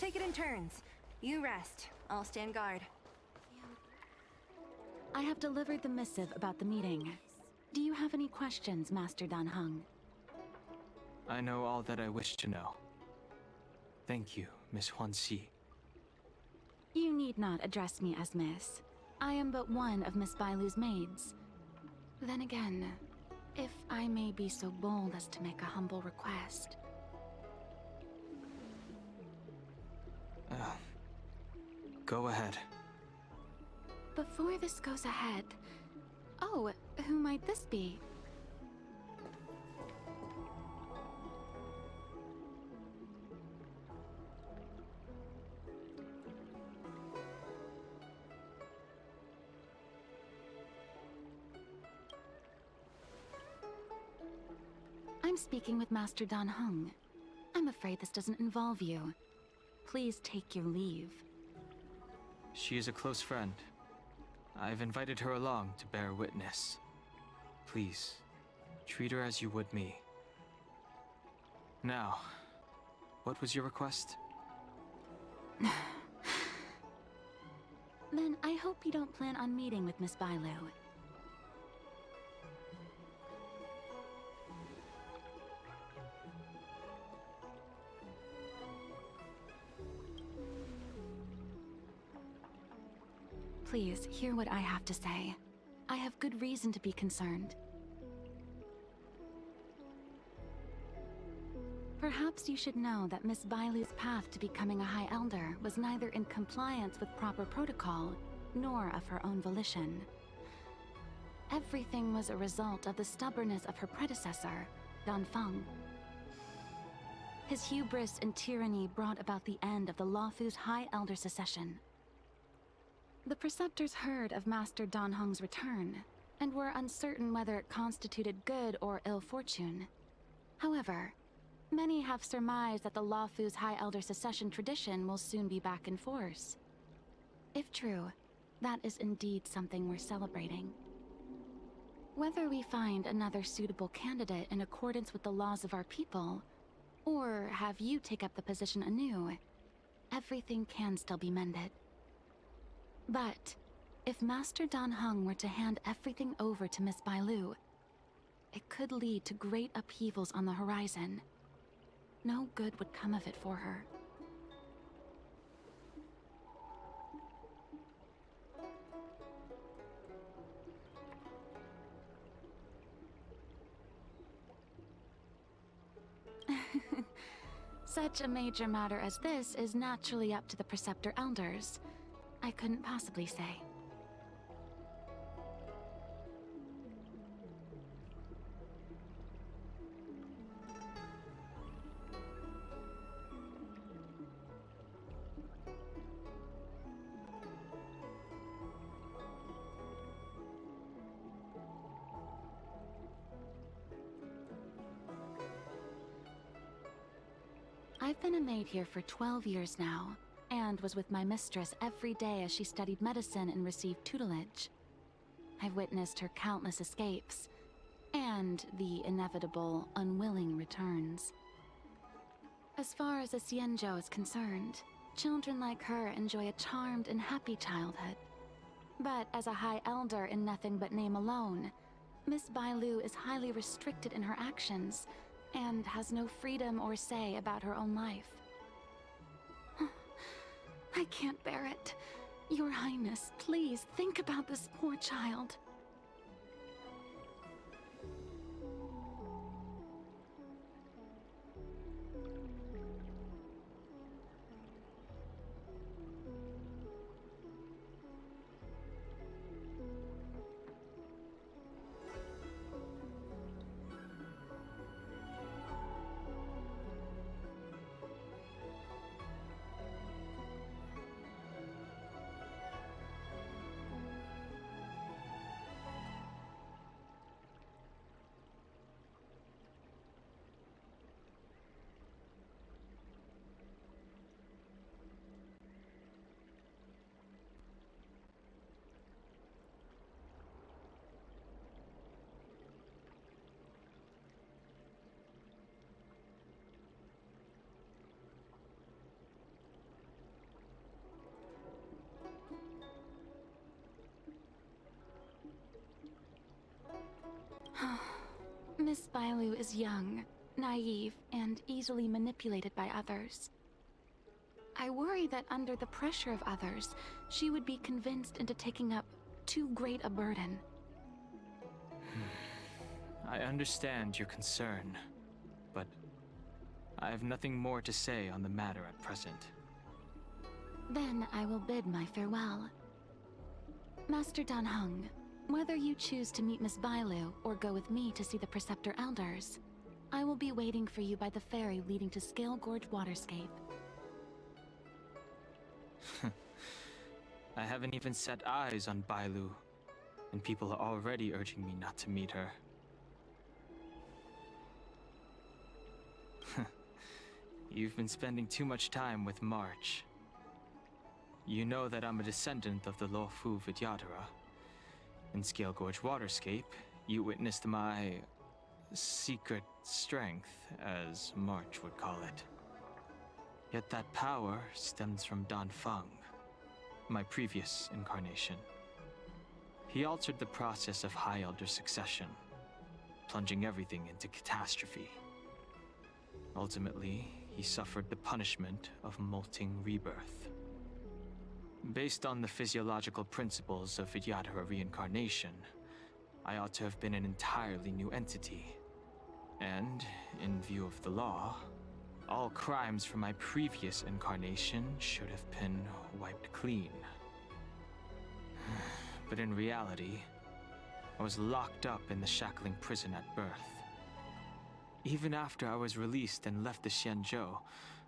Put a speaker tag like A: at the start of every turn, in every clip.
A: take it in turns. You rest. I'll stand guard.
B: I have delivered the missive about the meeting. Do you have any questions, Master Dan Heng?
C: I know all that I wish to know. Thank you, Miss Huanxi.
B: You need not address me as Miss. I am but one of Miss Bailu's maids. Then again, if I may be so bold as to make a humble request.
C: Go ahead.
B: Before this goes ahead... Oh, who might this be? I'm speaking with Master Dan Heng. I'm afraid this doesn't involve you. Please take your leave.
C: She is a close friend. I've invited her along to bear witness. Please, treat her as you would me. Now, what was your request?
B: Then I hope you don't plan on meeting with Miss Bailu. Please, hear what I have to say. I have good reason to be concerned. Perhaps you should know that Miss Bailu's path to becoming a High Elder was neither in compliance with proper protocol, nor of her own volition. Everything was a result of the stubbornness of her predecessor, Dan Feng. His hubris and tyranny brought about the end of the Luofu's High Elder succession. The Preceptors heard of Master Dan Heng's return, and were uncertain whether it constituted good or ill fortune. However, many have surmised that the Luofu's High Elder succession tradition will soon be back in force. If true, that is indeed something worth celebrating. Whether we find another suitable candidate in accordance with the laws of our people, or have you take up the position anew, everything can still be mended. But, if Master Dan Heng were to hand everything over to Miss Bailu, it could lead to great upheavals on the horizon. No good would come of it for her. Such a major matter as this is naturally up to the Preceptor Elders. I couldn't possibly say. I've been a maid here for 12 years now, and was with my mistress every day as she studied medicine and received tutelage. I've witnessed her countless escapes, and the inevitable, unwilling returns. As far as a Xianzhou is concerned, children like her enjoy a charmed and happy childhood. But as a High Elder in nothing but name alone, Miss Bailu is highly restricted in her actions, and has no freedom or say about her own life. I can't bear it. Your Highness, please think about this poor child. Bailu is young, naive, and easily manipulated by others. I worry that under the pressure of others, she would be convinced into taking up too great a burden.
C: I understand your concern, but I have nothing more to say on the matter at present.
B: Then I will bid my farewell. Master Dan Heng, whether you choose to meet Miss Bailu or go with me to see the Preceptor Elders, I will be waiting for you by the ferry leading to Scale Gorge Waterscape.
C: I haven't even set eyes on Bailu, and people are already urging me not to meet her. You've been spending too much time with March. You know that I'm a descendant of the Luofu Vidyadhara. In Scale Gorge Waterscape, you witnessed my secret strength, as March would call it. Yet that power stems from Dan Feng, my previous incarnation. He altered the process of High Elder succession, plunging everything into catastrophe. Ultimately, he suffered the punishment of molting rebirth. Based on the physiological principles of Vidyadhara reincarnation, I ought to have been an entirely new entity. And, in view of the law, all crimes from my previous incarnation should have been wiped clean. But in reality, I was locked up in the shackling prison at birth. Even after I was released and left the Xianzhou,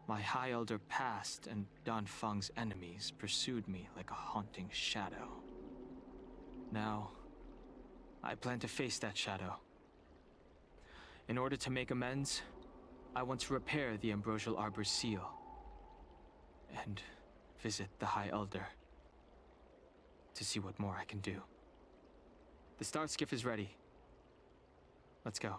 C: my High Elder past and Dan Feng's enemies pursued me like a haunting shadow. Now, I plan to face that shadow. In order to make amends, I want to repair the Ambrosial Arbor's seal and visit the High Elder to see what more I can do. The start skiff is ready. Let's go.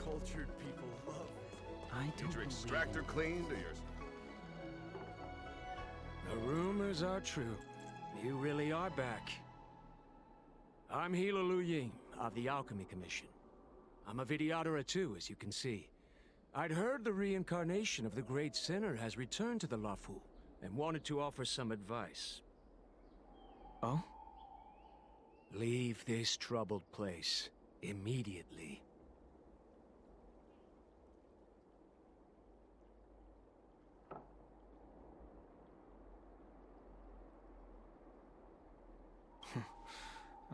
D: Cultured people love it.
E: I
D: Get
E: don't
D: your
E: believe
D: extractor cleaned or your...
E: the rumors are true. You really are back. I'm Hila Lu Ying of the Alchemy Commission. I'm a Vidyadhara too, as you can see. I'd heard the reincarnation of the Great Sinner has returned to the Luofu, and wanted to offer some advice.
C: Oh?
E: Leave this troubled place immediately.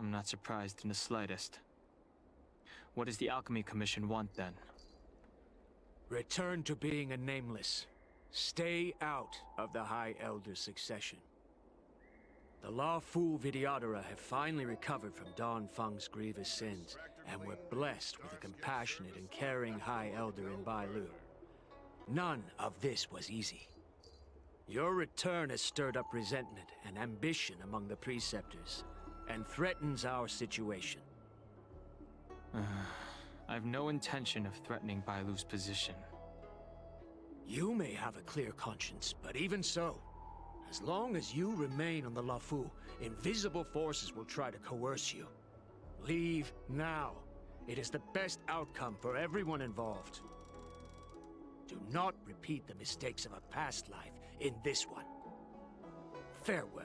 C: I'm not surprised in the slightest. What does the Alchemy Commission want then?
E: Return to being a nameless. Stay out of the High Elder succession. The lawful Vidyadhara have finally recovered from Don Feng's grievous sins, and were blessed with a compassionate and caring High Elder in Bailu. None of this was easy. Your return has stirred up resentment and ambition among the Preceptors, and threatens our situation.
C: I've no intention of threatening Bailu's position.
E: You may have a clear conscience, but even so, as long as you remain on the Lafu, invisible forces will try to coerce you. Leave now. It is the best outcome for everyone involved. Do not repeat the mistakes of a past life in this one. Farewell.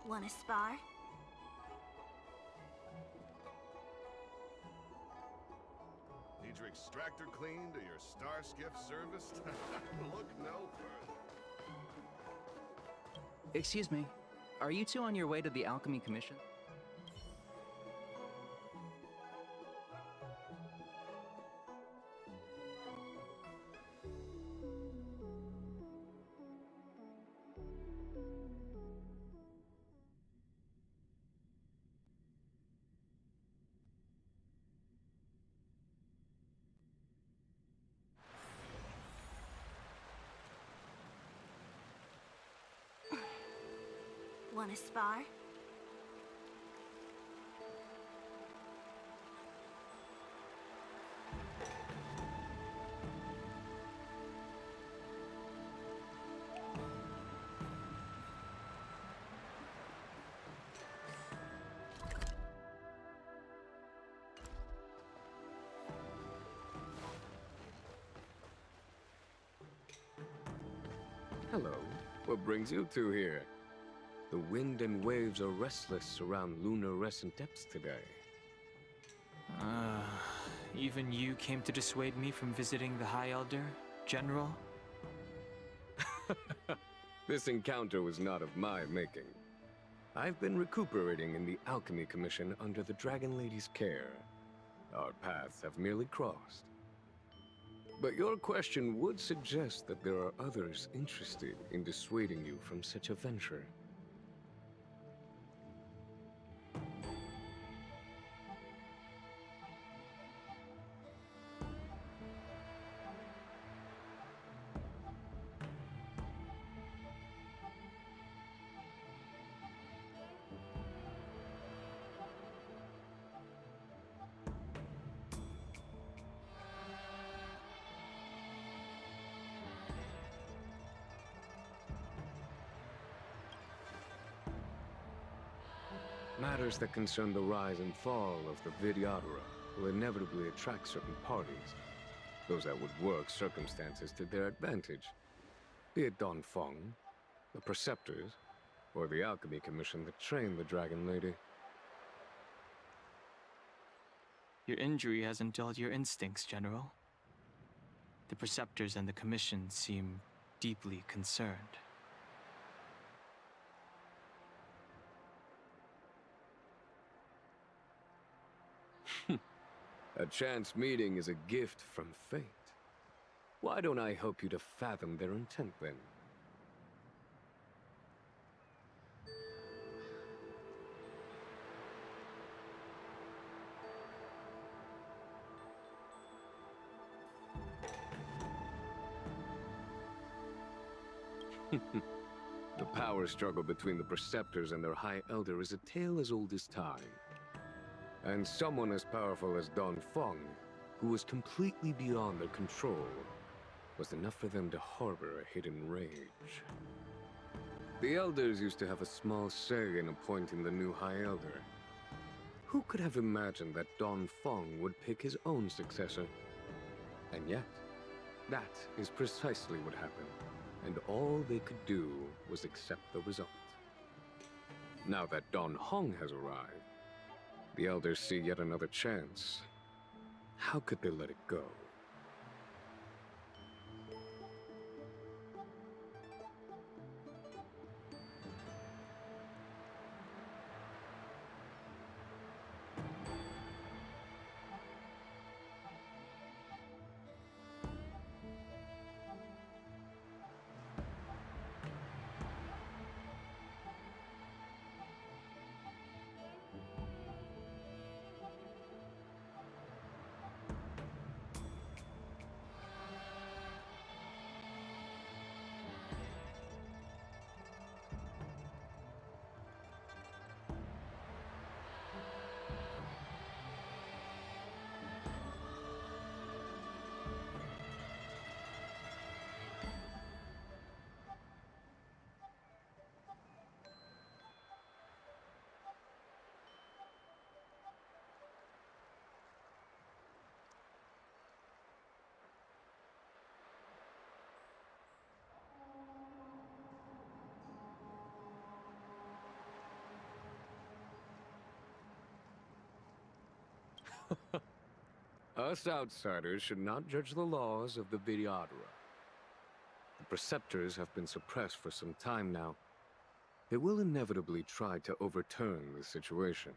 A: Wanna spar?
D: Need your extractor cleaned or your star skiff serviced? Look no further.
F: Excuse me, are you two on your way to the Alchemy Commission?
A: Wanna spar?
G: Hello. What brings you two here? The wind and waves are restless around lunar-rescent depths today.
C: Even you came to dissuade me from visiting the High Elder, General?
G: This encounter was not of my making. I've been recuperating in the Alchemy Commission under the Dragon Lady's care. Our paths have merely crossed. But your question would suggest that there are others interested in dissuading you from such a venture. Matters that concern the rise and fall of the Vidyadhara will inevitably attract certain parties. Those that would work circumstances to their advantage. Be it Don Feng, the Preceptors, or the Alchemy Commission that trained the Dragon Lady.
C: Your injury hasn't dulled your instincts, General. The Preceptors and the Commission seem deeply concerned.
G: A chance meeting is a gift from fate. Why don't I help you to fathom their intent, then? The power struggle between the Preceptors and their High Elder is a tale as old as time. And someone as powerful as Don Feng, who was completely beyond their control, was enough for them to harbor a hidden rage. The Elders used to have a small say in appointing the new High Elder. Who could have imagined that Don Feng would pick his own successor? And yet, that is precisely what happened, and all they could do was accept the result. Now that Don Hong has arrived, the Elders see yet another chance. How could they let it go? Us outsiders should not judge the laws of the Videodora. The Preceptors have been suppressed for some time now. They will inevitably try to overturn the situation.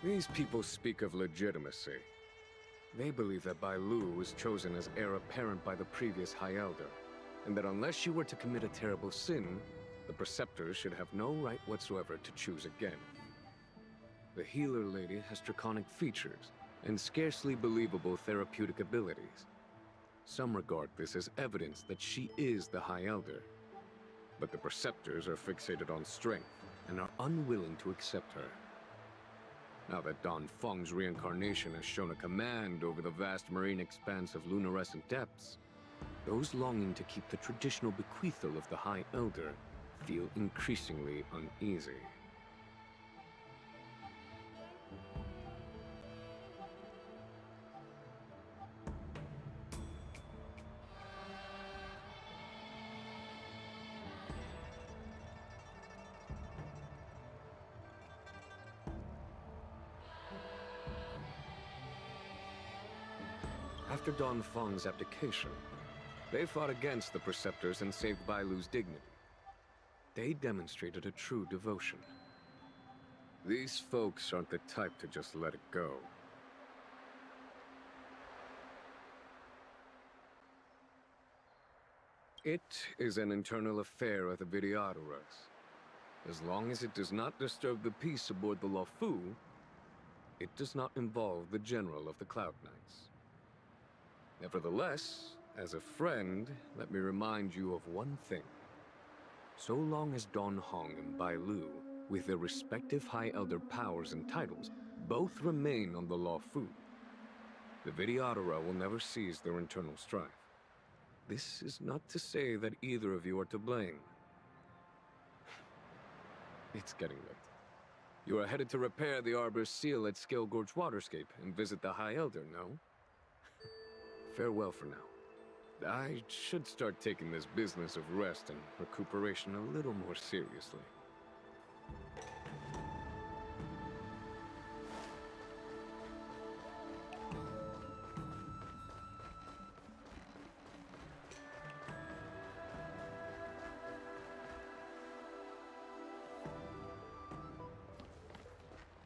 G: These people speak of legitimacy. They believe that Bai Lu was chosen as heir apparent by the previous High Elder, and that unless you were to commit a terrible sin, the Preceptors should have no right whatsoever to choose again. The healer lady has draconic features and scarcely believable therapeutic abilities. Some regard this as evidence that she is the High Elder, but the Preceptors are fixated on strength and are unwilling to accept her. Now that Don Feng's reincarnation has shown a command over the vast marine expanse of luminescent depths, those longing to keep the traditional bequeathal of the High Elder feel increasingly uneasy. After Don Feng's abdication, they fought against the Preceptors and saved Bai Lu's dignity. They demonstrated a true devotion. These folks aren't the type to just let it go. It is an internal affair of the Viriadoras. As long as it does not disturb the peace aboard the Luofu, it does not involve the General of the Cloud Knights. Nevertheless, as a friend, let me remind you of one thing. So long as Don Hong and Bai Lu, with their respective High Elder powers and titles, both remain on the Luofu, the Vidyadhara will never cease their internal strife. This is not to say that either of you are to blame. It's getting late. You are headed to repair the Arbor's seal at Scale Gorge Waterscape and visit the High Elder, no? Farewell for now. I should start taking this business of rest and recuperation a little more seriously.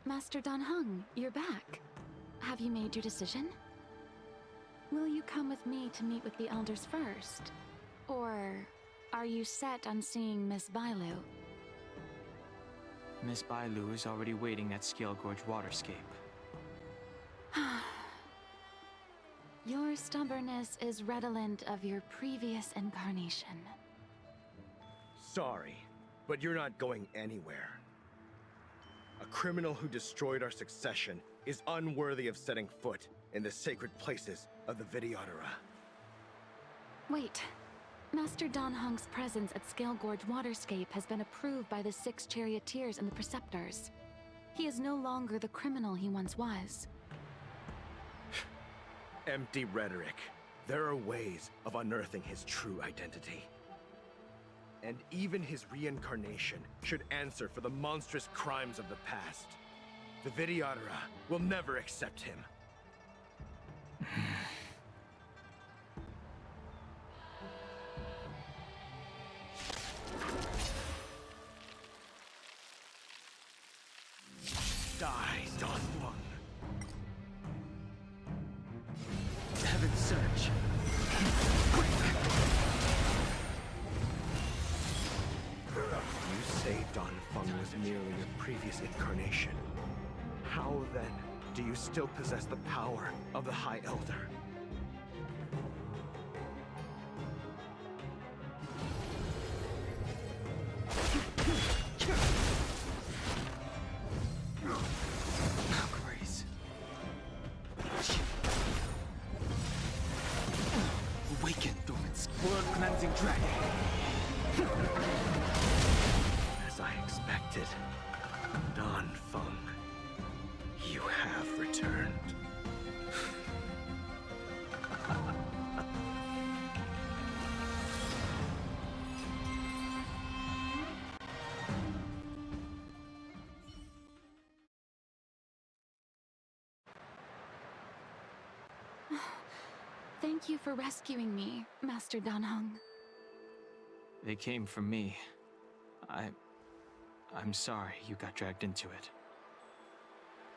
B: Master Dan Heng, you're back. Have you made your decision? Will you come with me to meet with the elders first? Or are you set on seeing Miss Bailu?
C: Miss Bailu is already waiting at Scale Gorge Waterscape.
B: Your stubbornness is redolent of your previous incarnation.
H: Sorry, but you're not going anywhere. A criminal who destroyed our succession is unworthy of setting foot in the sacred places of the Vidyadhara.
B: Wait. Master Dan Heng's presence at Scale Gorge Waterscape has been approved by the 6 charioteers and the preceptors. He is no longer the criminal he once was.
H: Empty rhetoric. There are ways of unearthing his true identity. And even his reincarnation should answer for the monstrous crimes of the past. The Vidyadhara will never accept him. Die, Don Feng.
C: Heaven's Surge.
H: You say Don Feng was merely a previous incarnation. How, then, do you still possess the power of the High Elder?
C: Grace. Awaken, dormant world-cleansing dragon.
H: As I expected, Don Feng, you have returned.
B: Thank you for rescuing me, Master Dan Heng.
C: They came for me. I'm sorry you got dragged into it.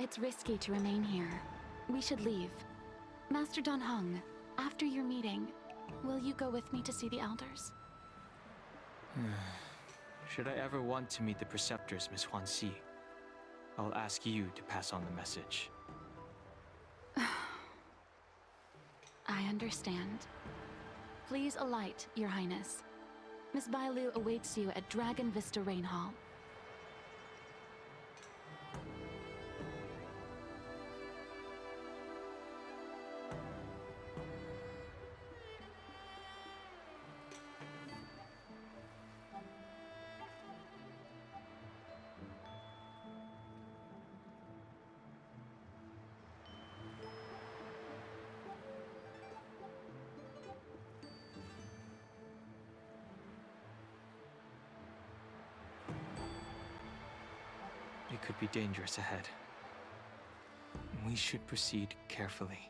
B: It's risky to remain here. We should leave. Master Don Heng, after your meeting, will you go with me to see the elders?
C: Should I ever want to meet the Preceptors, Miss Huanxi, I'll ask you to pass on the message.
B: I understand. Please alight, Your Highness. Miss Bailu awaits you at Dragon Vista Rain Hall.
C: It could be dangerous ahead. We should proceed carefully.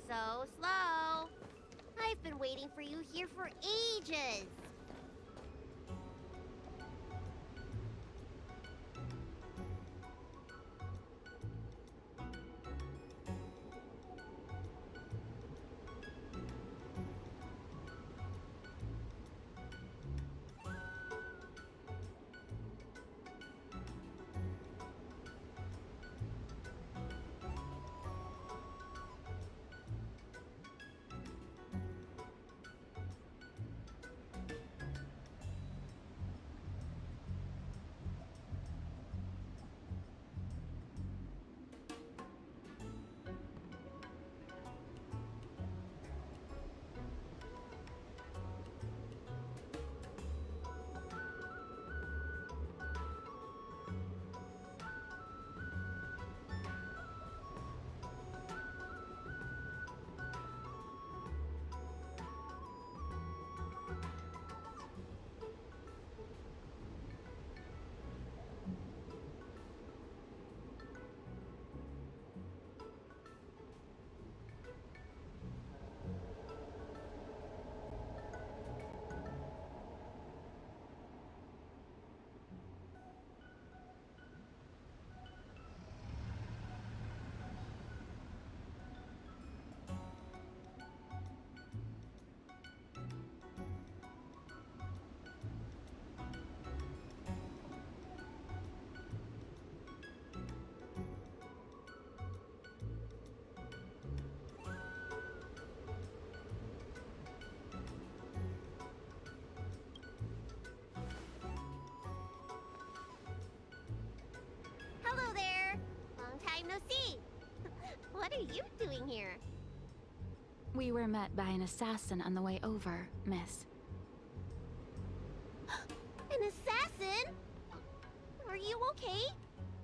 I: So slow. I've been waiting for you here for ages. Hello there. Long time no see. What are you doing here?
B: We were met by an assassin on the way over, miss.
I: An assassin? Are you okay?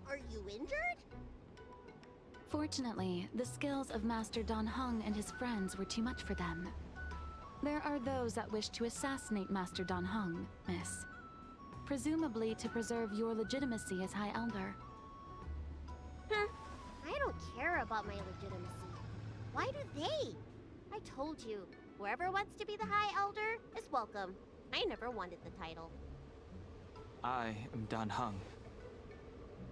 I: Are you injured?
B: Fortunately, the skills of Master Don Heng and his friends were too much for them. There are those that wish to assassinate Master Don Heng, miss. Presumably to preserve your legitimacy as High Elder.
I: I don't care about my legitimacy. Why do they? I told you, whoever wants to be the High Elder is welcome. I never wanted the title.
C: I am Dan Heng.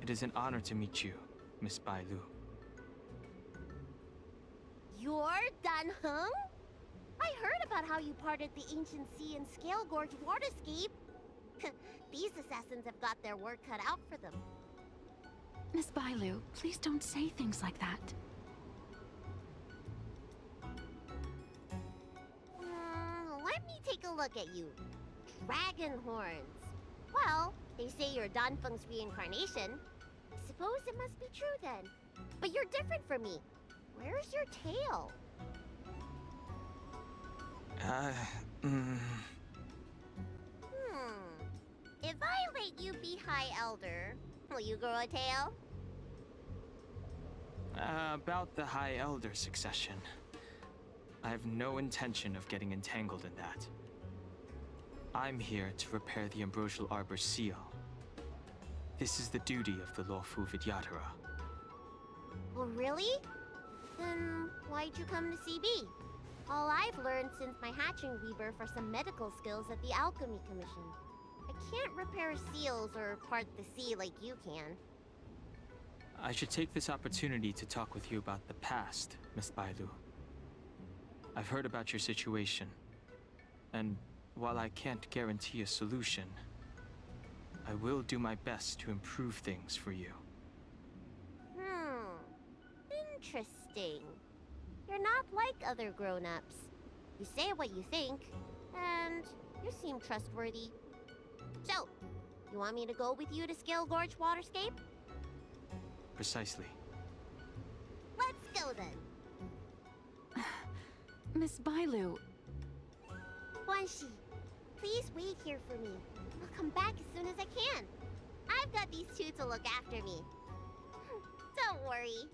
C: It is an honor to meet you, Miss Bailu.
I: You're Dan Heng? I heard about how you parted the ancient sea and Scale Gorge waterscape. These assassins have got their work cut out for them.
B: Miss Bailu, please don't say things like that.
I: Let me take a look at you. Dragon horns. Well, they say you're Danfeng's reincarnation. I suppose it must be true then. But you're different from me. Where's your tail? If I let you be High Elder, will you grow a tail?
C: About the High Elder succession. I have no intention of getting entangled in that. I'm here to repair the Ambrosial Arbor's seal. This is the duty of the Lawfu Vidyadhara.
I: Oh, really? Then why'd you come to CB? All I've learned since my hatching rebirth are some medical skills at the Alchemy Commission. I can't repair seals or part the sea like you can.
C: I should take this opportunity to talk with you about the past, Miss Bailu. I've heard about your situation, and while I can't guarantee a solution, I will do my best to improve things for you.
I: Interesting. You're not like other grown-ups. You say what you think, and you seem trustworthy. So, you want me to go with you to Scale Gorge Waterscape?
C: Precisely.
I: Let's go then.
B: Miss Bailu,
I: Guanxi, please wait here for me. I'll come back as soon as I can. I've got these two to look after me. Don't worry.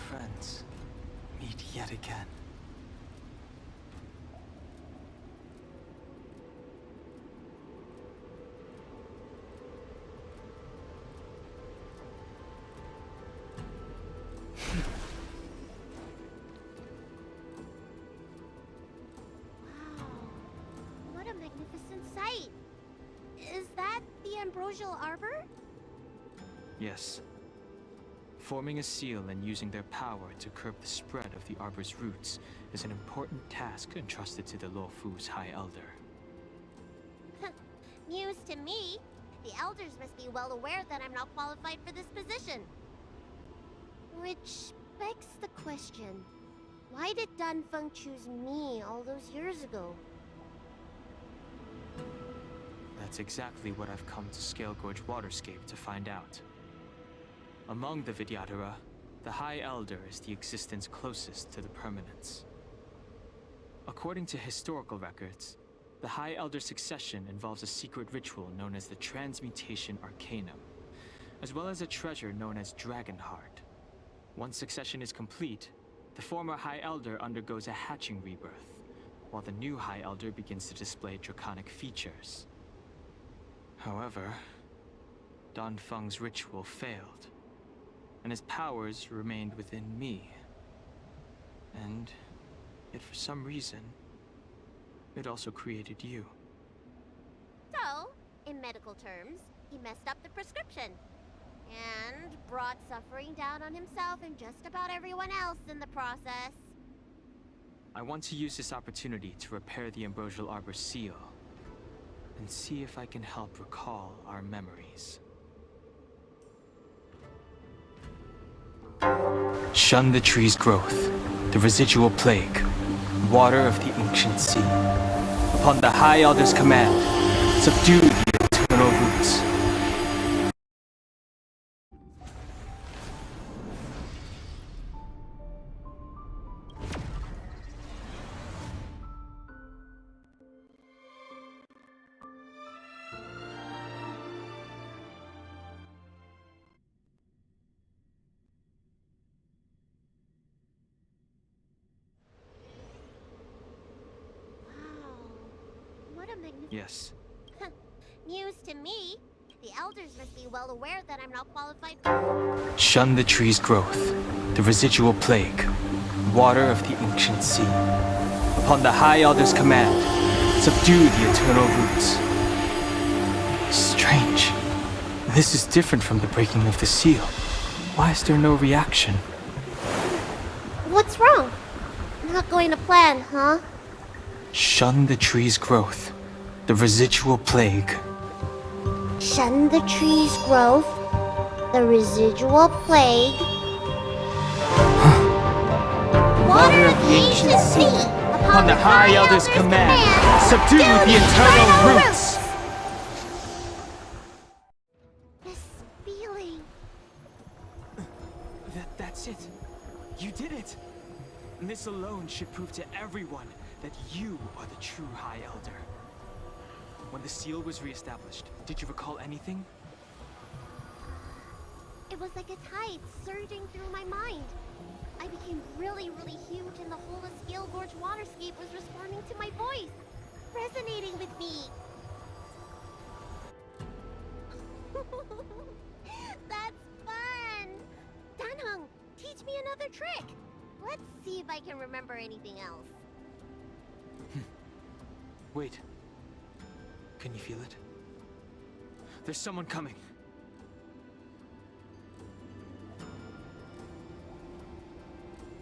C: Friends, meet yet again.
I: Wow, what a magnificent sight. Is that the Ambrosial Arbor?
C: Yes. Forming a seal and using their power to curb the spread of the Arbor's roots is an important task entrusted to the Lawfu's High Elder.
I: News to me. The Elders must be well aware that I'm not qualified for this position. Which begs the question, why did Danfeng choose me all those years ago?
C: That's exactly what I've come to Scale Gorge Waterscape to find out. Among the Vidyadhara, the High Elder is the existence closest to the permanence. According to historical records, the High Elder succession involves a secret ritual known as the Transmutation Arcanum, as well as a treasure known as Dragonheart. Once succession is complete, the former High Elder undergoes a hatching rebirth, while the new High Elder begins to display draconic features. However, Danfeng's ritual failed, and his powers remained within me. And yet for some reason, it also created you.
I: So, in medical terms, he messed up the prescription. And brought suffering down on himself and just about everyone else in the process.
C: I want to use this opportunity to repair the Ambrosial Arbor's seal. and see if I can help recall our memories. Shun the tree's growth, the residual plague, water of the ancient sea. Upon the High Elder's command, subdue the eternal roots.
I: What a magnificent...
C: Yes.
I: News to me. The elders must be well aware that I'm not qualified.
C: Shun the tree's growth, the residual plague, water of the ancient sea. Upon the High Elder's command, subdue the eternal roots. Strange. This is different from the breaking of the seal. Why is there no reaction?
I: What's wrong? Not going to plan, huh?
C: Shun the tree's growth, the residual plague.
I: Shun the tree's growth, the residual plague. Water of the ancient sea,
C: upon the High Elder's command, subdue the eternal roots!
I: This feeling...
C: That's it. You did it! And this alone should prove to everyone that you are the true High Elder. When the seal was reestablished, did you recall anything?
I: It was like a tide surging through my mind. I became really huge and the whole of Scale Gorge waterscape was responding to my voice, resonating with me. That's fun! Danheng, teach me another trick. Let's see if I can remember anything else.
C: Wait. Can you feel it? There's someone coming.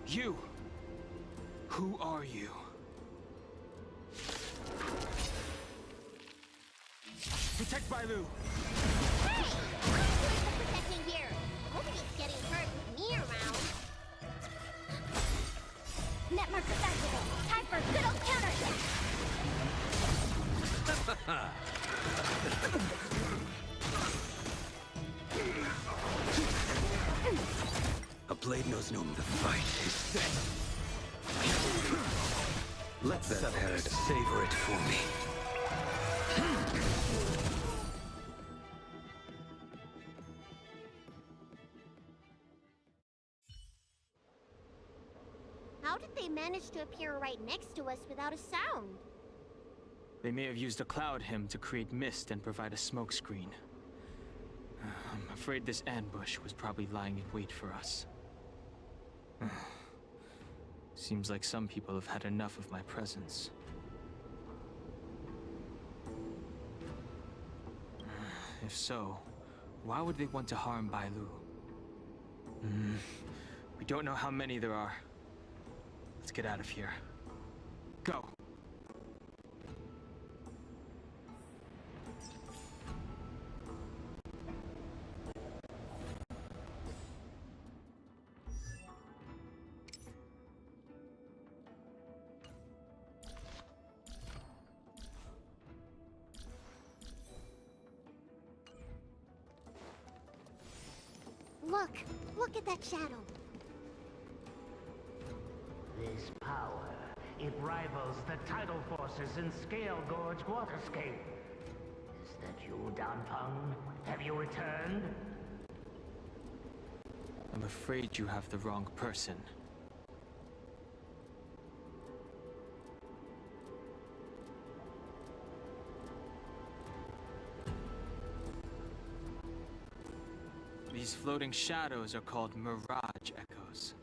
C: You! Who are you? Protect Bailu!
I: Hey! I'm doing the protecting here. Nobody's getting hurt with me around. Net markers activated. Time for good old counterattack.
J: A blade knows whom the fight is set. Let that head savor it for me.
I: How did they manage to appear right next to us without a sound?
C: They may have used a cloud hymn to create mist and provide a smokescreen. I'm afraid this ambush was probably lying in wait for us. Seems like some people have had enough of my presence. If so, why would they want to harm Bailu? We don't know how many there are. Let's get out of here. Go!
I: Look at that shadow.
K: This power, it rivals the tidal forces in Scale Gorge Waterscape. Is that you, Danfeng? Have you returned?
C: I'm afraid you have the wrong person. These floating shadows are called mirage echoes.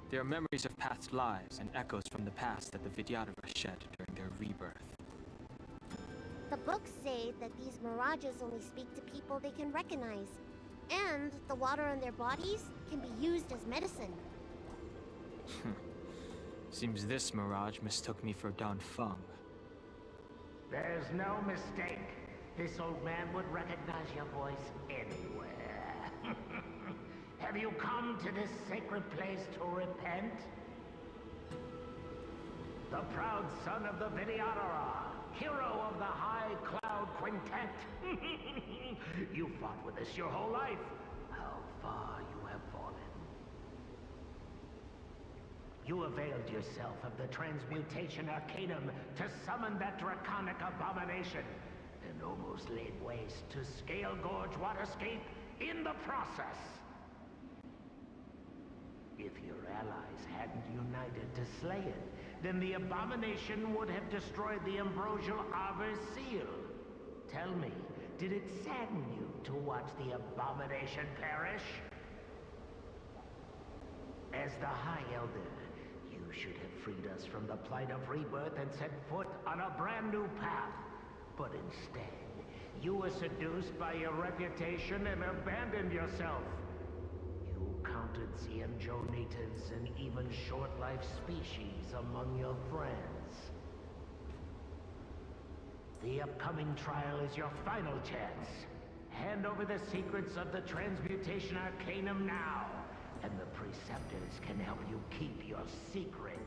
C: They are memories of past lives and echoes from the past that the Vidyadhara shed during their rebirth.
I: The books say that these mirages only speak to people they can recognize. And the water on their bodies can be used as medicine.
C: Seems this mirage mistook me for Danfeng.
K: There's no mistake. This old man would recognize your voice anywhere. Have you come to this sacred place to repent? The proud son of the Vidyadhara, hero of the High Cloud Quintet. You fought with us your whole life. How far you have fallen. You availed yourself of the Transmutation Arcanum to summon that draconic abomination, and almost laid waste to Scale Gorge Waterscape in the process. If your allies hadn't united to slay it, then the abomination would have destroyed the Ambrosial Arbor's seal. Tell me, did it sadden you to watch the abomination perish? As the High Elder, you should have freed us from the plight of rebirth and set foot on a brand new path. But instead, you were seduced by your reputation and abandoned yourself. You counted Xianzhou natives and even short-life species among your friends. The upcoming trial is your final chance. Hand over the secrets of the Transmutation Arcanum now, and the Preceptors can help you keep your secret.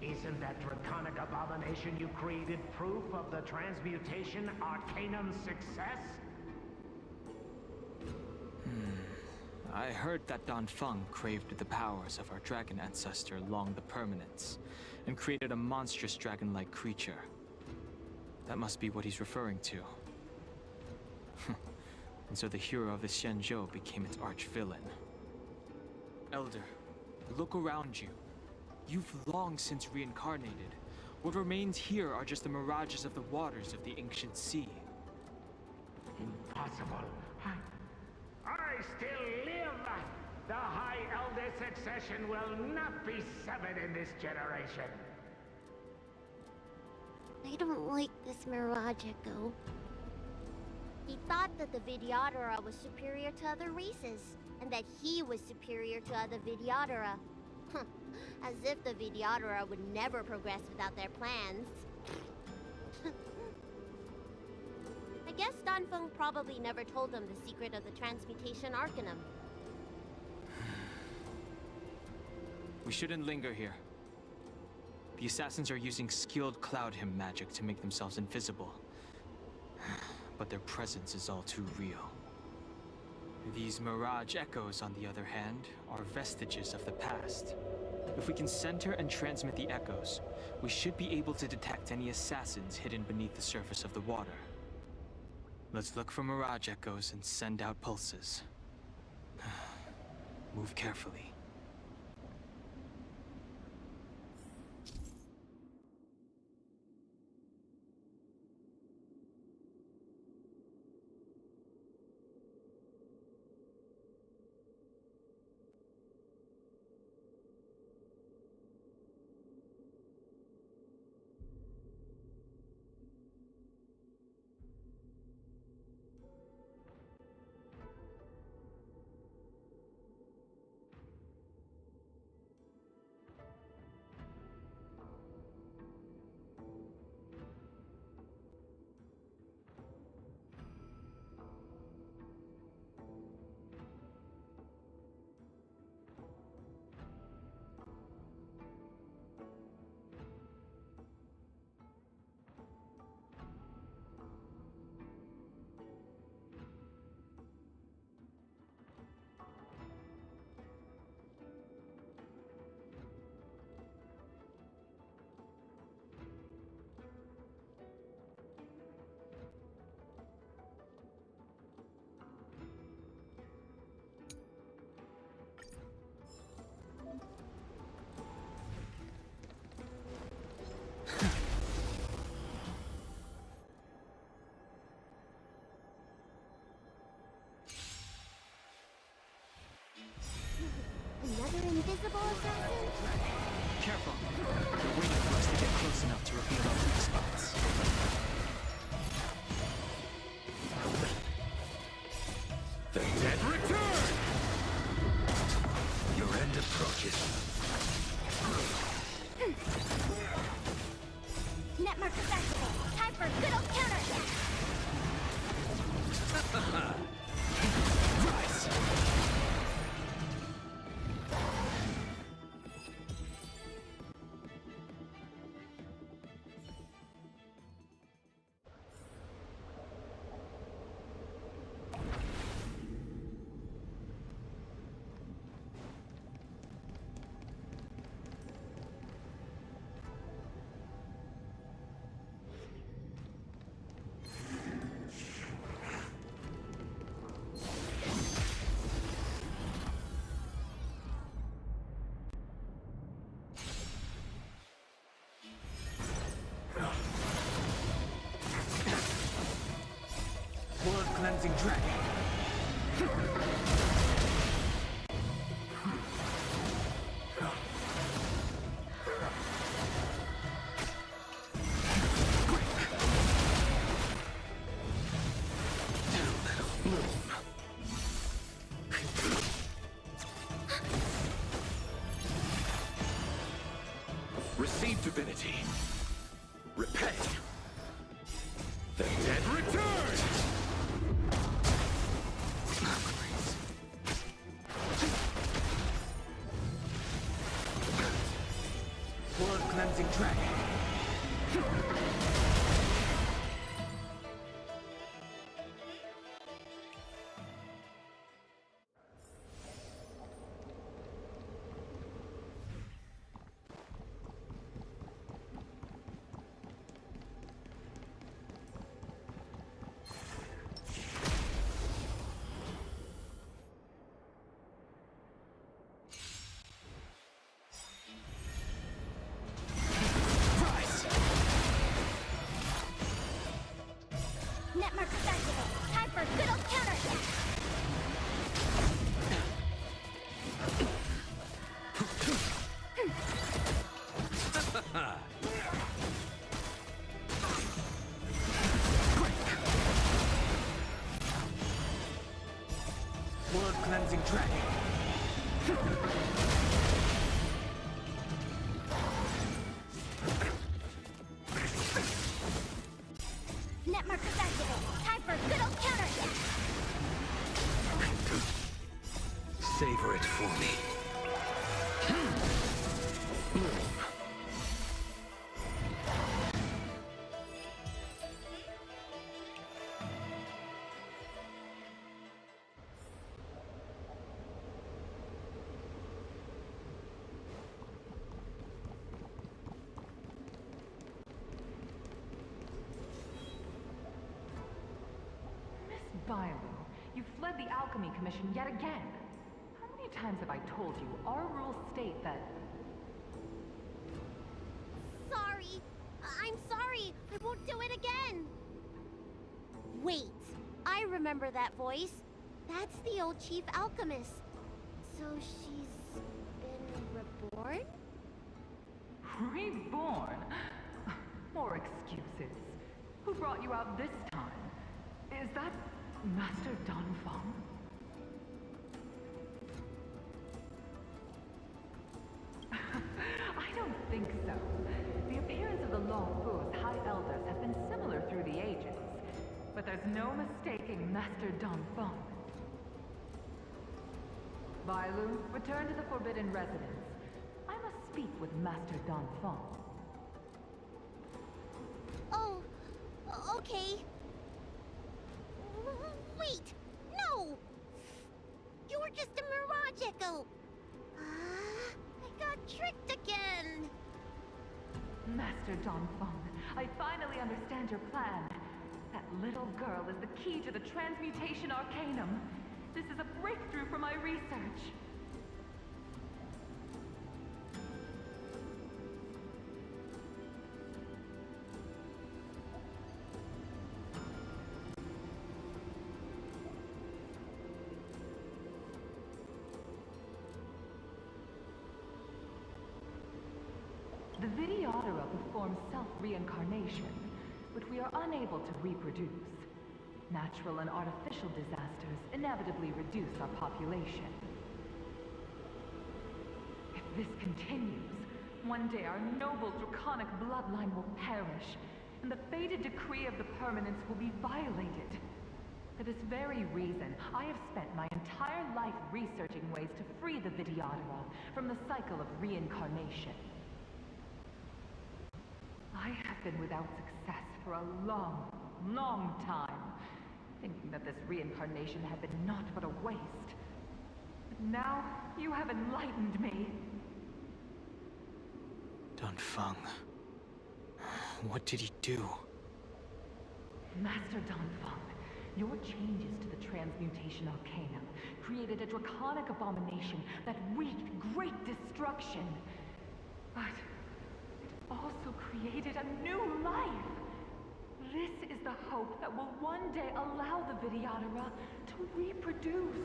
K: Isn't that draconic abomination you created proof of the Transmutation Arcanum's success?
C: I heard that Don Feng craved the powers of our dragon ancestor Long the Permanence, and created a monstrous dragon-like creature. That must be what he's referring to. And so the hero of the Xianzhou became its arch-villain. Elder, look around you. You've long since reincarnated. What remains here are just the mirages of the waters of the ancient sea.
K: Impossible. I still live! The High Elder succession will not be severed in this generation.
I: I don't like this Mirage Echo. He thought that the Vidyadhara was superior to other races, and that he was superior to other Vidyadhara. As if the Vidyadhara would never progress without their plans. I guess Don Feng probably never told them the secret of the Transmutation Arcanum.
C: We shouldn't linger here. The assassins are using skilled cloud hymn magic to make themselves invisible. But their presence is all too real. These mirage echoes, on the other hand, are vestiges of the past. If we can center and transmit the echoes, we should be able to detect any assassins hidden beneath the surface of the water. Let's look for mirage echoes and send out pulses. Move carefully.
I: Another invisible assassin?
C: Careful. They're waiting for us to get close enough to reveal our weak spots.
J: The dead return! Your end approaches. cleansing dragon.
H: Receive divinity. Repay. The dead return!
J: Blood cleansing dragon.
I: Net markers activate. Time for good old counter hit.
J: Blood cleansing dragon.
I: Net markers activate. Time for good old counter hit.
J: Savor it for me.
L: Bilo, you fled the Alchemy Commission yet again. How many times have I told you our rules state that...
I: Sorry. I'm sorry. I won't do it again. Wait. I remember that voice. That's the old chief alchemist. So she's been reborn?
L: Reborn? More excuses. Who brought you out this time? Is that Master Donfeng? I don't think so. The appearance of the Lawfu's High Elders have been similar through the ages, but there's no mistaking Master Donfeng. Bailu, return to the Forbidden Residence. I must speak with Master Donfeng.
I: Oh, okay. Wait! No! You were just a mirage echo! I got tricked again!
L: Master Donfeng, I finally understand your plan. That little girl is the key to the Transmutation Arcanum. This is a breakthrough for my research. The Videodora performs self-reincarnation, but we are unable to reproduce. Natural and artificial disasters inevitably reduce our population. If this continues, one day our noble draconic bloodline will perish, and the fated decree of the permanence will be violated. For this very reason, I have spent my entire life researching ways to free the Videodora from the cycle of reincarnation. I have been without success for a long, long time, thinking that this reincarnation had been naught but a waste. But now, you have enlightened me.
C: Donfeng. What did he do?
L: Master Donfeng, your changes to the Transmutation Arcanum created a draconic abomination that wreaked great destruction. But it also created a new life. This is the hope that will one day allow the Vidyadhara to reproduce.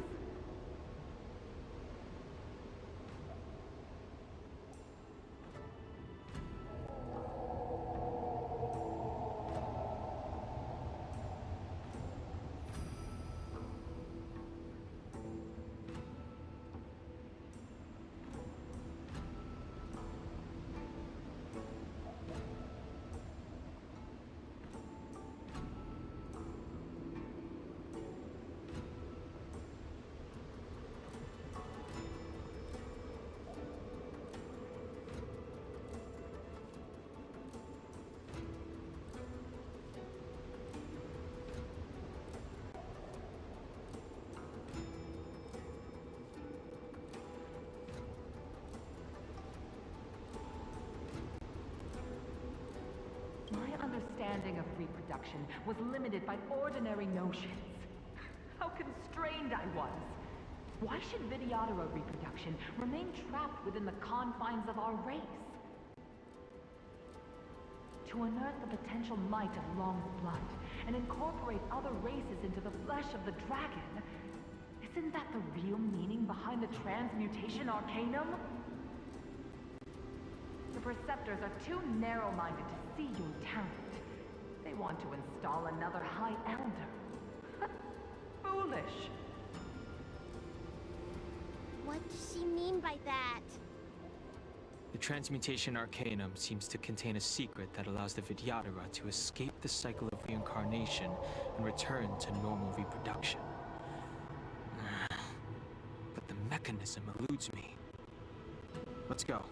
L: My understanding of reproduction was limited by ordinary notions. How constrained I was. Why should Vidyadhara reproduction remain trapped within the confines of our race? To unearth the potential might of Long's blood and incorporate other races into the flesh of the dragon, isn't that the real meaning behind the transmutation arcanum? The Preceptors are too narrow-minded to see your talent. They want to install another High Elder. Foolish.
I: What does she mean by that?
C: The Transmutation Arcanum seems to contain a secret that allows the Vidyadhara to escape the cycle of reincarnation and return to normal reproduction. But the mechanism eludes me. Let's go.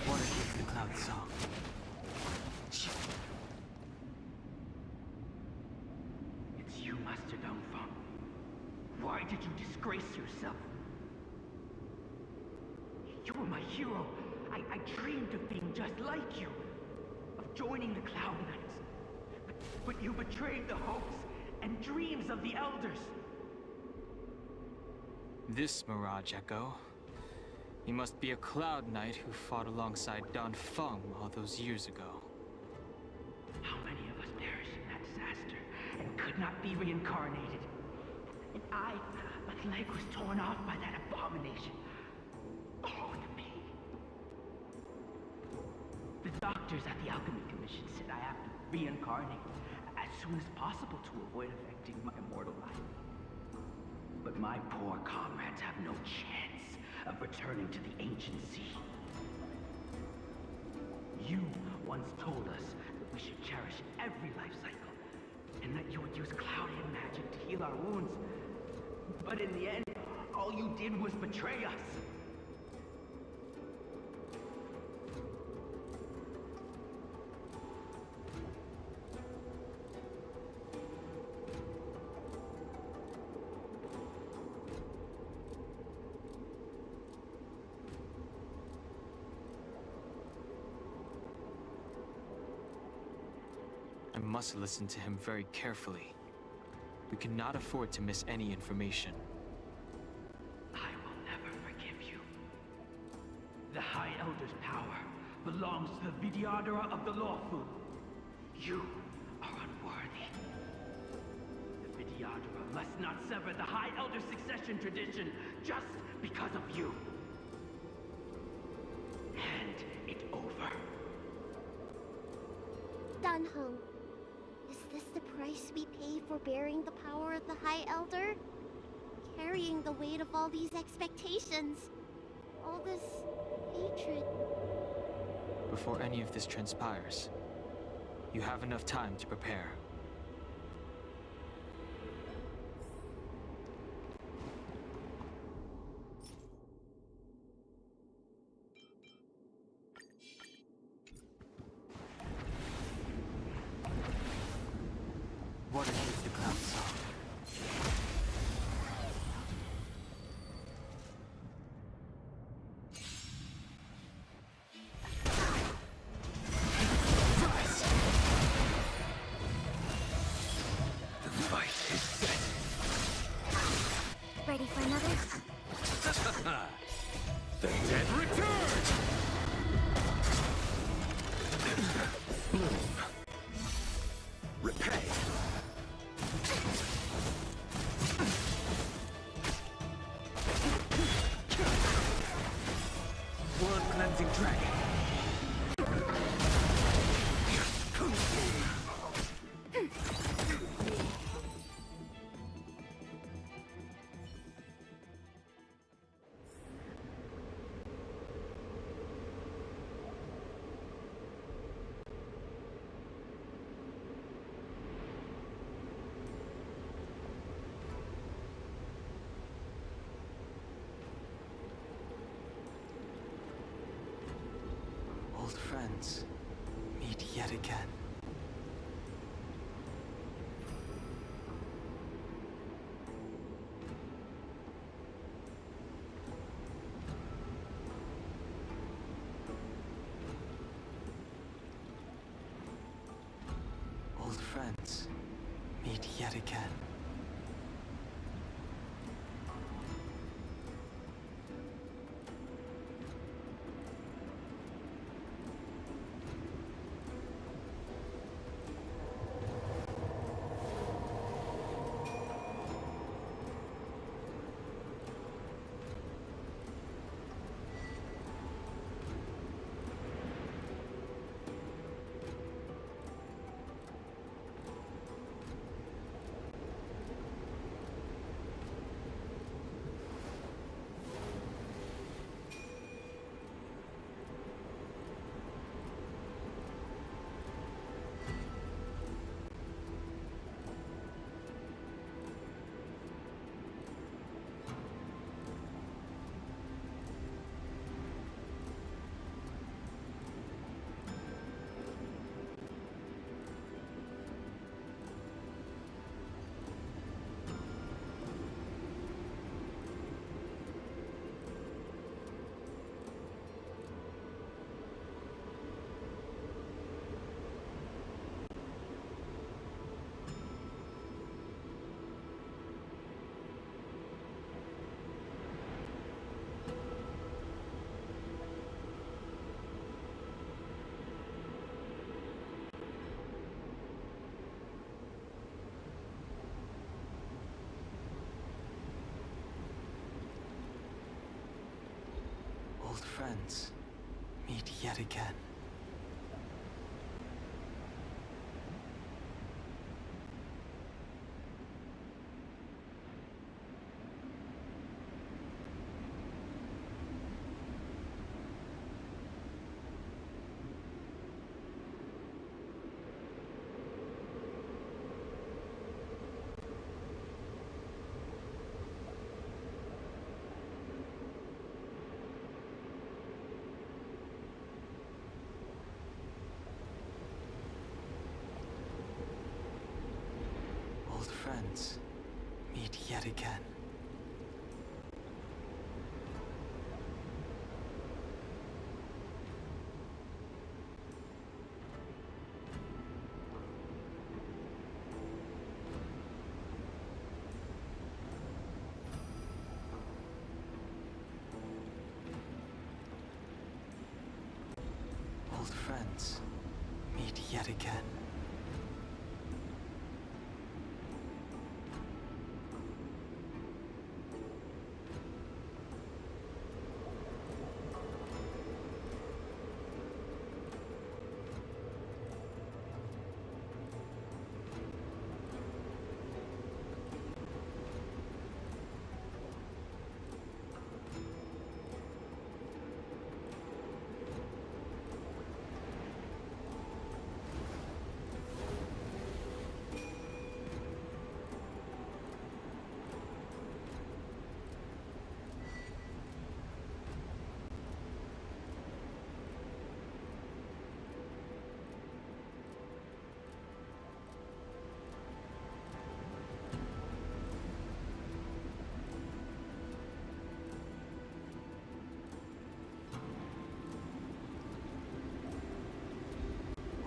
C: What if the cloud song?
K: It's you, Master Dongfeng. Why did you disgrace yourself? You were my hero. I dreamed of being just like you. Of joining the Cloud Knights. But you betrayed the hopes and dreams of the Elders.
C: This Mirage Echo. He must be a Cloud Knight who fought alongside Don Feng all those years ago.
K: How many of us perished in that disaster and could not be reincarnated? And my leg was torn off by that abomination. Oh, the pain. The doctors at the Alchemy Commission said I have to reincarnate as soon as possible to avoid affecting my immortal life. But my poor comrades have no chance of returning to the ancient sea. You once told us that we should cherish every life cycle, and that you would use Cloudian magic to heal our wounds. But in the end, all you did was betray us.
C: I must listen to him very carefully. We cannot afford to miss any information.
K: I will never forgive you. The High Elder's power belongs to the Vidyadhara of the Lawful. You are unworthy. The Vidyadhara must not sever the High Elder succession tradition just because of you. Hand it over.
I: Dan Heng, is this the price we pay for bearing the power of the High Elder? Carrying the weight of all these expectations. All this hatred.
C: Before any of this transpires, you have enough time to prepare. What is the cloud song? friends meet yet again. Old friends meet yet again. Old friends meet yet again. Old friends meet yet again. Old friends meet yet again.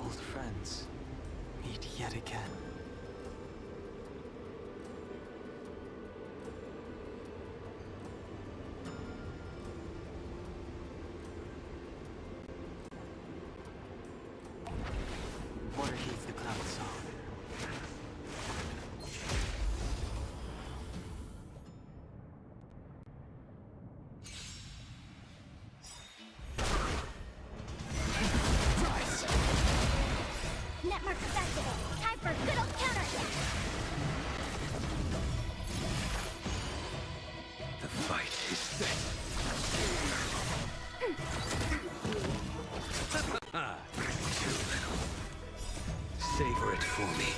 C: Old friends meet yet again. Waterheave the Cloud Song.
I: Network activated. Time for good old counterattack.
J: The fight is set. Too little. Savor it for me.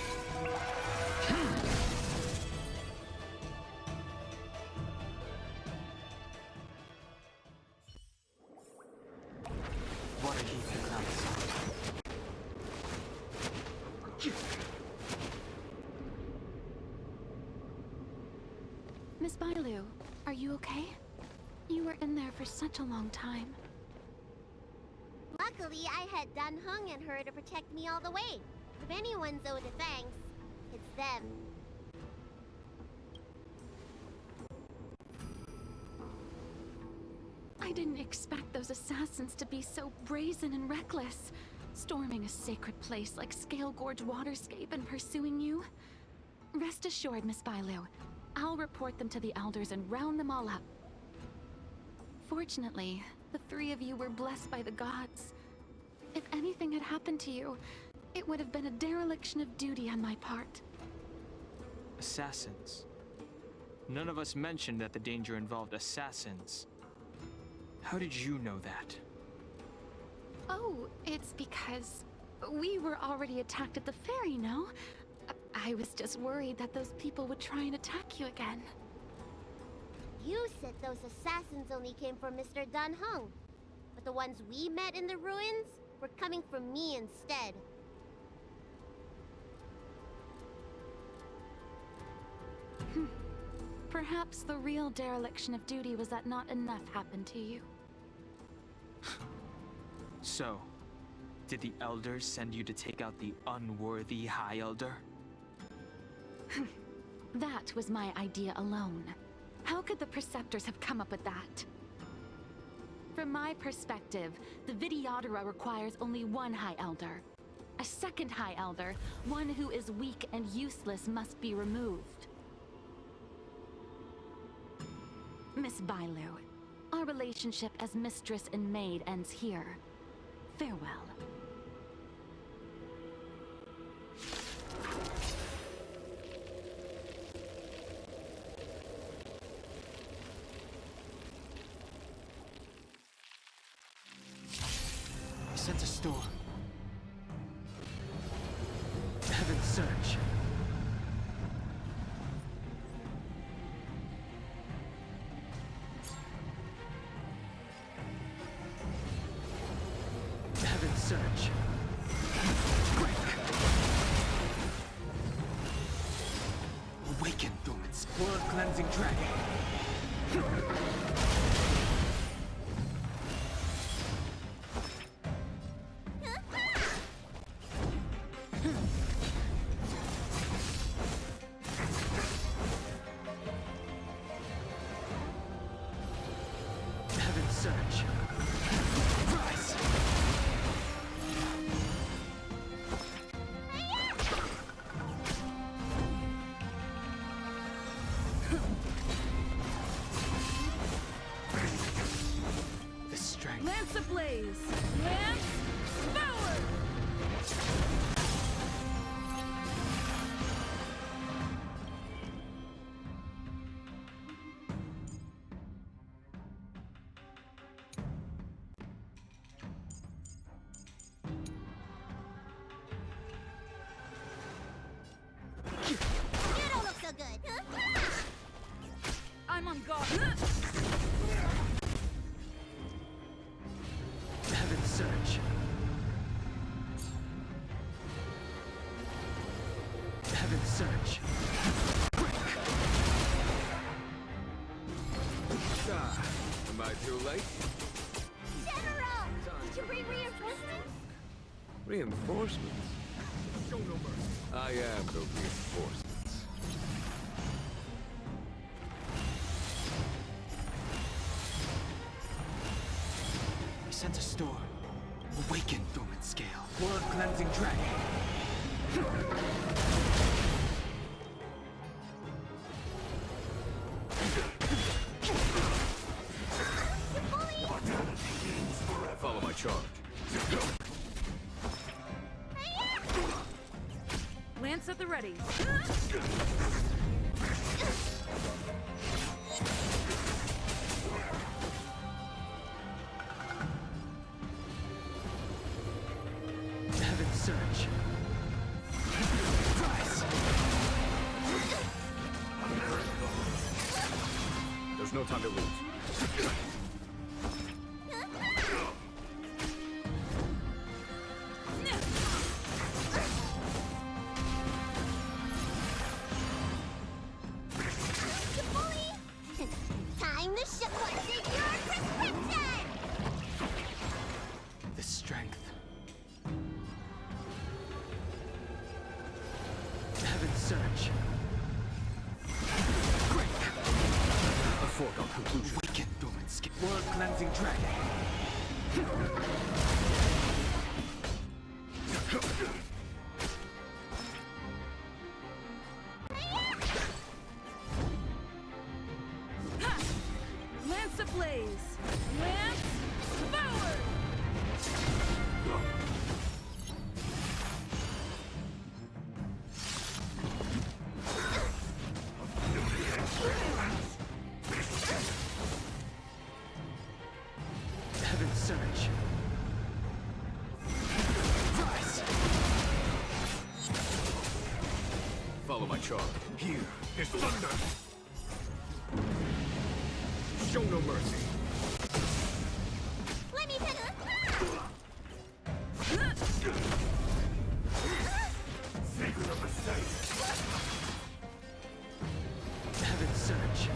C: Waterheave the Cloud Song.
B: Are you okay? You were in there for such a long time.
I: Luckily, I had Dan Heng and her to protect me all the way. If anyone's owed a thanks, it's them.
B: I didn't expect those assassins to be so brazen and reckless, storming a sacred place like Scale Gorge Waterscape and pursuing you. Rest assured, Miss Bailu, I'll report them to the elders and round them all up. Fortunately, the three of you were blessed by the gods. If anything had happened to you, it would have been a dereliction of duty on my part.
C: Assassins? None of us mentioned that the danger involved assassins. How did you know that?
B: Oh, it's because we were already attacked at the ferry, no? I was just worried that those people would try and attack you again.
I: You said those assassins only came from Mr. Dan Heng, but the ones we met in the ruins were coming from me instead.
B: Perhaps the real dereliction of duty was that not enough happened to you.
C: So, did the elders send you to take out the unworthy High Elder?
B: That was my idea alone. How could the Preceptors have come up with that? From my perspective, the Videodora requires only one High Elder. A second High Elder, one who is weak and useless, must be removed. Miss Bailu, our relationship as mistress and maid ends here. Farewell.
C: I sent a storm. Heaven's Surge. Heaven's Surge. Awaken, Dormant's blood-cleansing dragon. Heaven's Surge. Rise! The strength.
L: Lance ablaze! Lance forward!
I: You don't look so good.
L: I'm on guard.
C: Heaven's Surge. Heaven's Surge.
G: Ah, am I too late?
I: General! Did you bring reinforcements?
G: Reinforcements? Show no mercy. I am the reinforcements.
C: I sent a storm. Awaken, Dormant Scale. Blood-cleansing dragon.
G: Follow my charge.
L: Lance at the ready.
C: Heaven's Surge. Rise!
G: There's no time to lose.
H: cleansing dragon.
M: Lance ablaze! Lance forward!
C: Heaven's Surge. Rise!
G: Follow my charge.
H: Here is thunder! Show no mercy.
I: Let me pick a...
H: Sacred of the sight.
C: Heaven's Surge.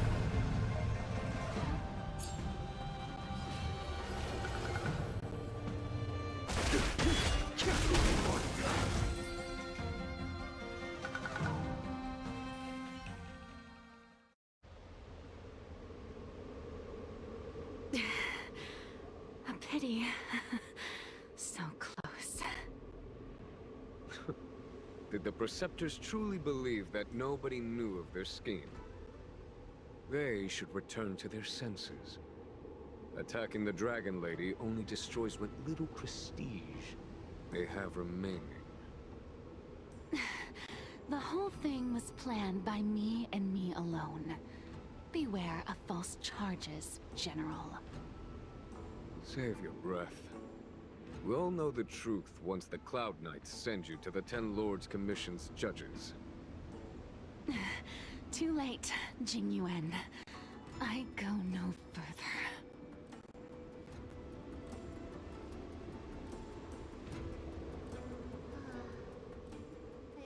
B: A pity. So close.
G: Did the Preceptors truly believe that nobody knew of their scheme? They should return to their senses. Attacking the Dragon Lady only destroys what little prestige they have remaining.
B: The whole thing was planned by me and me alone. Beware of false charges, General.
G: Save your breath. We'll know the truth once the Cloud Knights send you to the Ten Lords Commission's judges.
B: Too late, Jing Yuan. I go no further.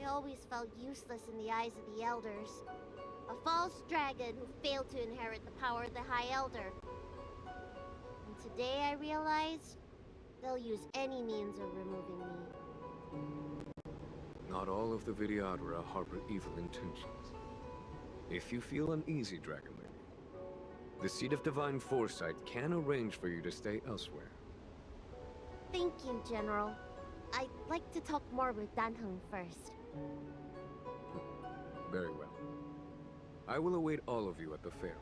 I: I always felt useless in the eyes of the Elders. A false dragon who failed to inherit the power of the High Elder. And today I realized they'll use any means of removing me.
G: Not all of the Vidyadhara harbor evil intentions. If you feel uneasy, Dragon Lady, the Seat of Divine Foresight can arrange for you to stay elsewhere.
I: Thank you, General. I'd like to talk more with Dan Heng first.
G: Very well. I will await all of you at the fair.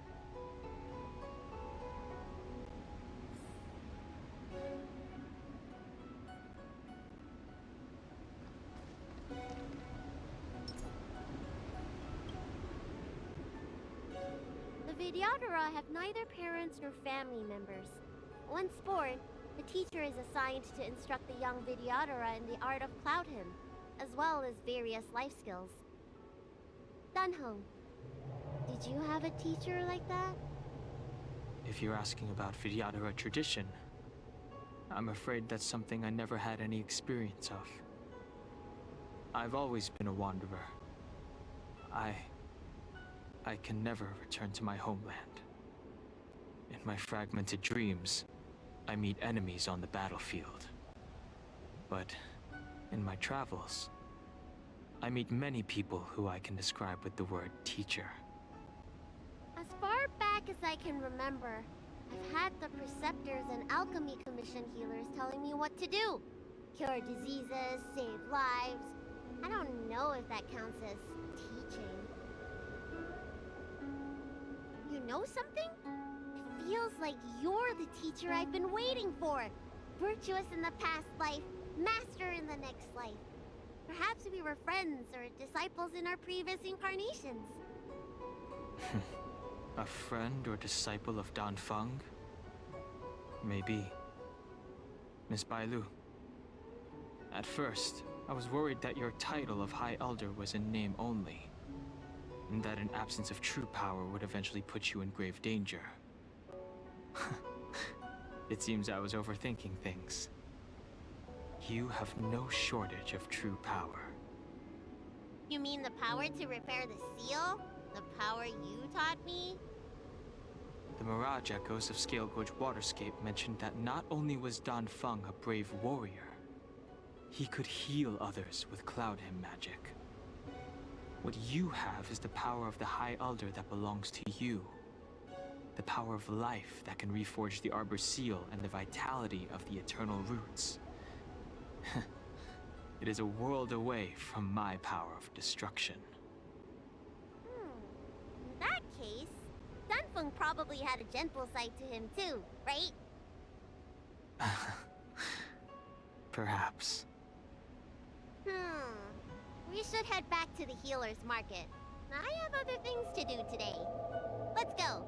I: The Vidyadhara have neither parents nor family members. Once born, the teacher is assigned to instruct the young Vidyadhara in the art of Cloud Hymn, as well as various life skills. Dunhong, did you have a teacher like that?
C: If you're asking about Vidyadhara tradition, I'm afraid that's something I never had any experience of. I've always been a wanderer. I can never return to my homeland. In my fragmented dreams, I meet enemies on the battlefield. But in my travels, I meet many people who I can describe with the word teacher.
I: As far back as I can remember, I've had the Preceptors and Alchemy Commission healers telling me what to do. Cure diseases, save lives. I don't know if that counts as teaching. You know something? It feels like you're the teacher I've been waiting for. Virtuous in the past life, master in the next life. Perhaps we were friends or disciples in our previous incarnations.
C: A friend or disciple of Dan Feng? Maybe. Miss Bailu. At first, I was worried that your title of High Elder was in name only, and that an absence of true power would eventually put you in grave danger. It seems I was overthinking things. You have no shortage of true power.
I: You mean the power to repair the seal? The power you taught me?
C: The Mirage Echoes of Scale Gorge Waterscape mentioned that not only was Dan Feng a brave warrior, he could heal others with Cloud Hymn magic. What you have is the power of the High Elder that belongs to you. The power of life that can reforge the Arbor's seal and the vitality of the eternal roots. It is a world away from my power of destruction.
I: In that case, Dunfeng probably had a gentle side to him too, right?
C: Perhaps.
I: We should head back to the healer's market. I have other things to do today. Let's go.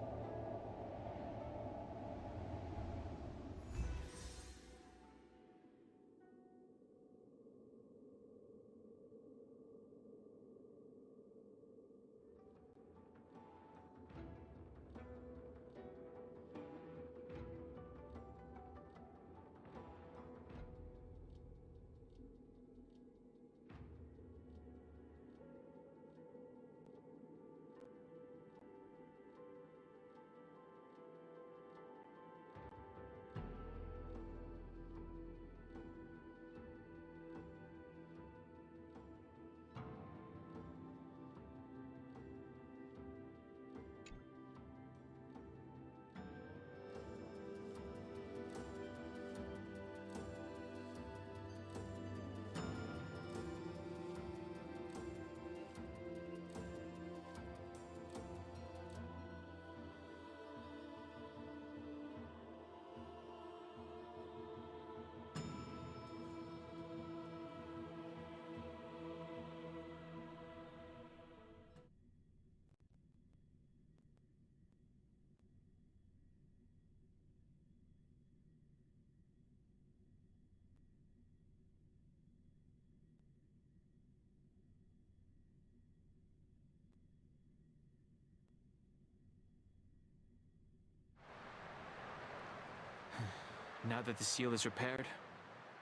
C: Now that the seal is repaired,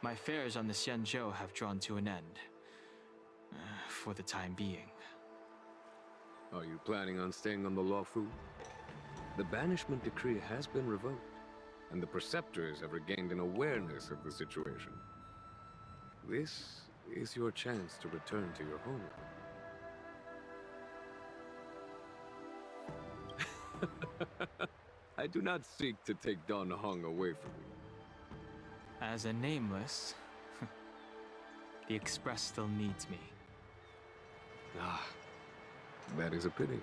C: my affairs on the Xianzhou have drawn to an end. For the time being.
G: Are you planning on staying on the Luofu? The banishment decree has been revoked, and the Preceptors have regained an awareness of the situation. This is your chance to return to your home. I do not seek to take Don Heng away from you.
C: As a nameless, the Express still needs me.
G: Ah, that is a pity.